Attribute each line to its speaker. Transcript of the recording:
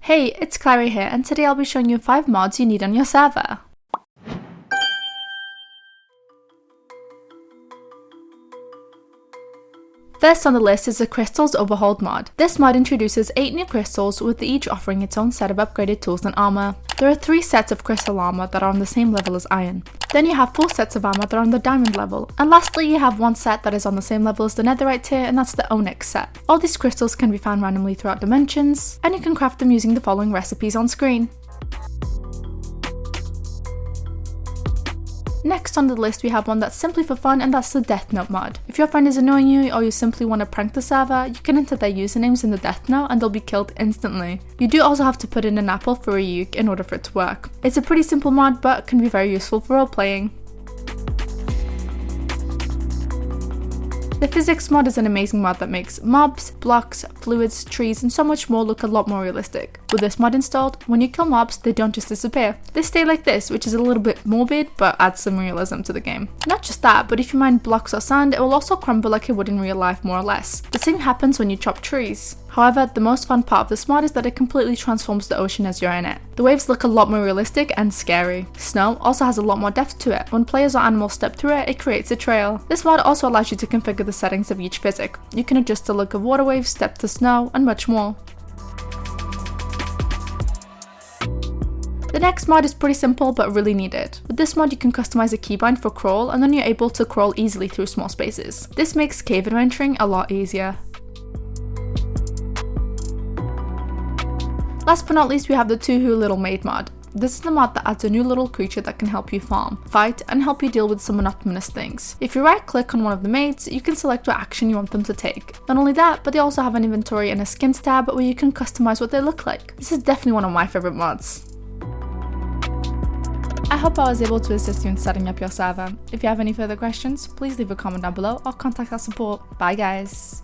Speaker 1: Hey, it's Clary here, and today I'll be showing you 5 mods you need on your server. First on the list is the Crystals Overhauled mod. This mod introduces 8 new crystals, with each offering its own set of upgraded tools and armor. There are 3 sets of crystal armor that are on the same level as iron. Then you have 4 sets of armor that are on the diamond level. And lastly, you have 1 set that is on the same level as the netherite tier, and that's the onyx set. All these crystals can be found randomly throughout dimensions, and you can craft them using the following recipes on screen. Next on the list we have one that's simply for fun, and that's the Death Note mod. If your friend is annoying you or you simply want to prank the server, you can enter their usernames in the Death Note and they'll be killed instantly. You do also have to put in an apple for a uke in order for it to work. It's a pretty simple mod but can be very useful for role playing. The Physics mod is an amazing mod that makes mobs, blocks, fluids, trees, and so much more look a lot more realistic. With this mod installed, when you kill mobs, they don't just disappear. They stay like this, which is a little bit morbid, but adds some realism to the game. Not just that, but if you mine blocks or sand, it will also crumble like it would in real life, more or less. The same happens when you chop trees. However, the most fun part of this mod is that it completely transforms the ocean as you're in it. The waves look a lot more realistic and scary. Snow also has a lot more depth to it. When players or animals step through it, it creates a trail. This mod also allows you to configure the settings of each physic. You can adjust the look of water waves, depth to snow, and much more. The next mod is pretty simple but really needed. With this mod you can customize a keybind for crawl, and then you're able to crawl easily through small spaces. This makes cave adventuring a lot easier. Last but not least, we have the Touhou little Maid mod. This is the mod that adds a new little creature that can help you farm, fight, and help you deal with some monotonous things. If you right click on one of the maids, you can select what action you want them to take. Not only that, but they also have an inventory and a skins tab where you can customize what they look like. This is definitely one of my favorite mods. I hope I was able to assist you in setting up your server. If you have any further questions, please leave a comment down below or contact our support. Bye guys!